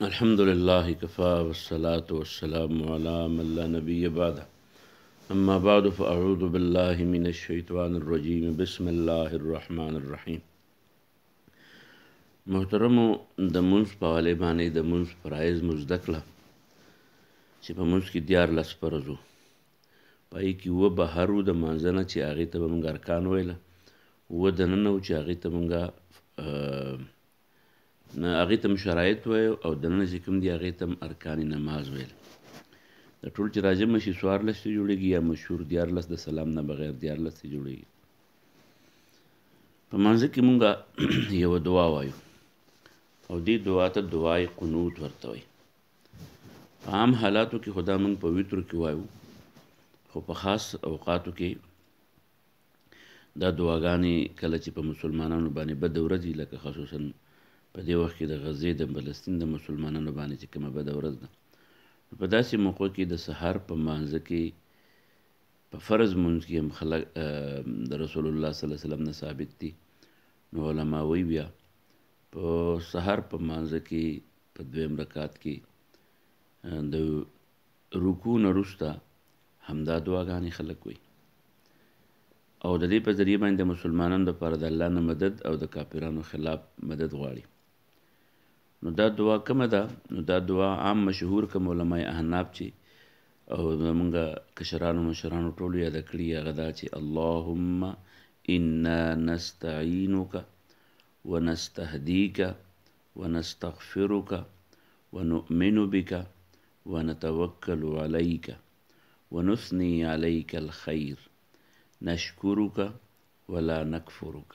الحمد لله كفى والصلاة والسلام على من لا نبي بعده أما بعد فأعوذ بالله من الشيطان الرجيم بسم الله الرحمن الرحيم. محترمو د منځ په حواله باندې د منځ فرایض مزده کړه چې په منځ کې 14 فرض وو، پای کې و بهر د مانځه نه چې هغې ته به موږ ارکان ویله، و دننه و چې هغې ته موږ هغې ته شرایط ویل او دننه چې کوم دي هغې ته ارکان نماز ویل. د ټول چې راجمع شي 14 ته جوړېږي یا مشهور 14 د سلام نه بغیر 14 ته جوړېږي. په مانځه کې مونږ یوه دعا وایو او دې دعا ته دعای قنوت ورته وایي. په عام حالاتو کې خدا مونږ په وتر کې وایو، خو په خاص اوقاتو کې دا دعاګانې کله چې په مسلمانانو باندې بده ورځ لکه خصوصا په دې وخت کې د غزې د فلسطین د مسلمانانو باندې چې کومه بده ورځ ده، په داسې موقع کې د سحر په مانځه کې په فرض مونځ کې هم خلک د رسول الله صلی الله علیه وسلم نه ثابت دي، نو علما وایي بیا په سحر په مانځه کې په دویم رکعت کې د رکوع نه وروسته همدا دعاګانې خلک وایي او د دې په ذریعه باندې د مسلمانانو دپاره د الله نه مدد او د کافرانو خلاف مدد غواړي. نو دا دعا کومه ده؟ نو دا دعا عام مشهور کوم علماء احناف چې او زمونږ کشرانو مشرانو ټولو یاده کړي هغه دا چې اللهم انا نستعینک ونستهدیک ونستغفرک ونؤمن بک ونتوکل علیک ونثنی علیک الخیر نشکرک ولا نکفرک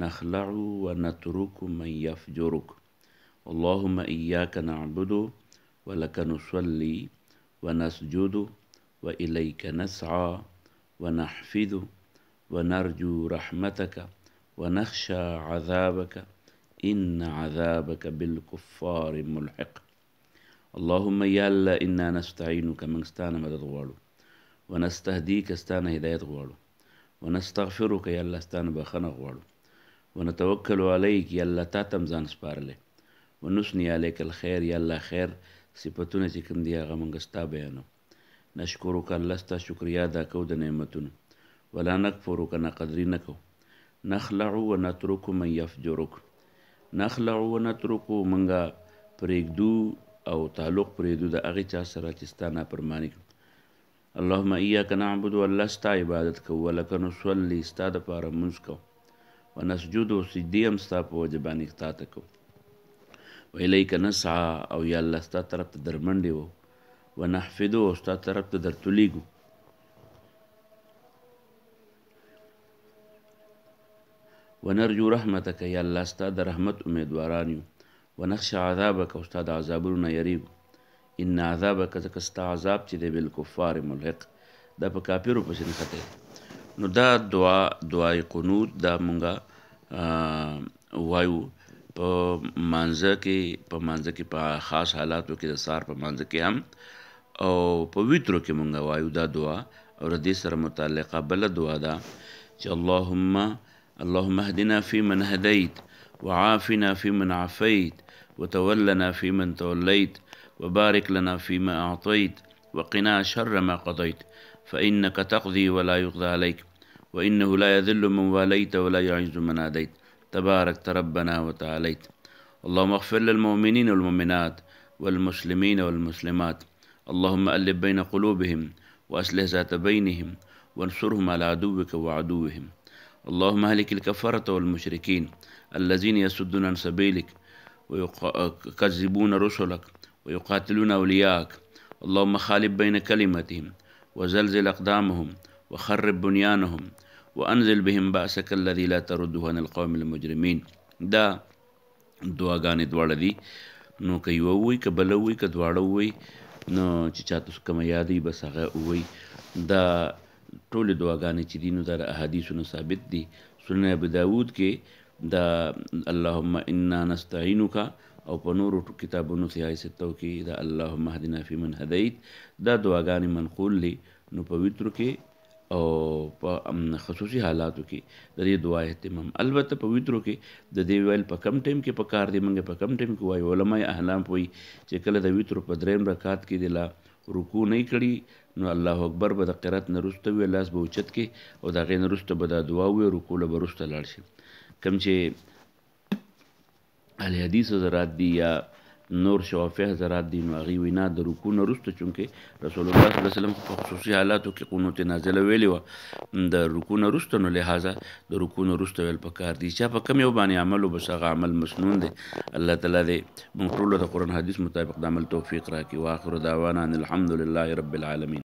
نخلع ونترک من یفجرک اللهم إياك نعبد ولك نصلي ونسجد وإليك نسعى ونحفظ ونرجو رحمتك ونخشى عذابك إن عذابك بالكفار ملحق. اللهم يا الله إنا نستعينك من ستانا مدد غواړو، ونستهديك ستانا هدايت غواړو، ونستغفرك يا الله ستانا بخنه غواړو، ونتوکل عليك يا الله تاتم ځان سپارلی، ونثني عليك الخير یا الله خیر صفتونه چې کوم دي هغه موږ ستا بیانو، نشکرک الله ستا شکریا ادا کوو د نعمتونو، ولا نکفرک ناقدري نه کوو، نخلع ونترک من یفجرک نخلع ونترک موږ پرېږدو او تعلق پرېږدو د هغې چا سره چې ستا نافرماني کوو. اللهم ایاک نعبد الله ستا عبادت کوو، ولک نصلي ستا دپاره لمونځ کوو، ونسجد سجدې هم ستا په وجه باندې ستا ته کوو، وإلیک نسعى او یا الله ستا طرف ته در منډې وو، ونحفظو او ستا طرف ته در تولیږو، ونرجو رحمتک یا الله ستا د رحمت امیدواران یو، ونخشى عذابک او ستا د عذابونو نه یریږو، ان عذابک ځکه ستا عذاب چې دی بالکفار ملحق دا په کافرو پسې نښتی. نو دا دعای قنوت دا مونږه وایو په مانځه کې په خاص حالاتو کې د سهار په مانځه کې هم او په وترو کې مونږ وایو دا دعا. او د دې سره متعلقه بله دعا ده چې اللهم اهدنا فيمن هديت وعافنا فيمن عافيت وتولنا فيمن توليت وبارك لنا فيما أعطيت وقنا شر ما قضيت فإنك تقضي ولا يقضى عليك وإنه لا يذل من واليت ولا يعز من عاديت تبارك ربنا وتعاليت. اللهم اغفر للمؤمنين والمؤمنات والمسلمين والمسلمات، اللهم ألف بين قلوبهم وأصلح ذات بينهم وانصرهم على عدوك وعدوهم. اللهم اهلك الكفرة والمشركين الذين يصدون عن سبيلك ويكذبون رسلك ويقاتلون أولياءك. اللهم خالف بين كلمتهم وزلزل أقدامهم وخرب بنيانهم وانزل بهم بأسك الذي لا ترده عن القوم المجرمين. دا دعاګانې دواړه دي، نو که یوه ووایي که بله ووایي که دواړه ووایي نو چې چاته کومه یادوي بس هغه ووایي. دا ټولې دعاګانې چې دي نو دا د احادیثو نه ثابت دي. سنن ابو داود کې دا اللهم انا نستعینک او په نورو کتابونو سیاهی ستو کې دا اللهم اهدنا فیمن هدیت دا دعاګانې منقول دي. نو په وترو کې او په خصوصي حالاتو کې د دې دعا اهتمام. البته په ویترو کې د دې ویل په کم ټایم کې پکار دی، موږ په کم ټایم کې وایو. علماء احلام وایي چې کله د ویترو په درېیم رکعت کې د لا رکوع نه کړي نو الله اکبر به د قرات نه وروسته وي، لاس به اوچت کې او د هغې نه وروسته به دا دعا ووایي، رکوع له به وروسته لاړ شي. کوم چې اهل حدیث حضرات دي یا نور شوافی حضرات دي نو هغوی وینا د رکوع نه وروسته چونکې رسول الله صلی الله علیه وسلم په خصوصي حالاتو کې قنوت نازله ویلې وه د رکوع نه وروسته، نو لهذا د رکوع نه وروسته ویل پکار دي. چا په کم یو باندې عمل و بس هغه عمل مسنون دی. الله تعالی دې موږ ټولو د قرآن حدیث مطابق د عمل توفیق راکړي. واخر دعوانا ان الحمد لله رب العالمین.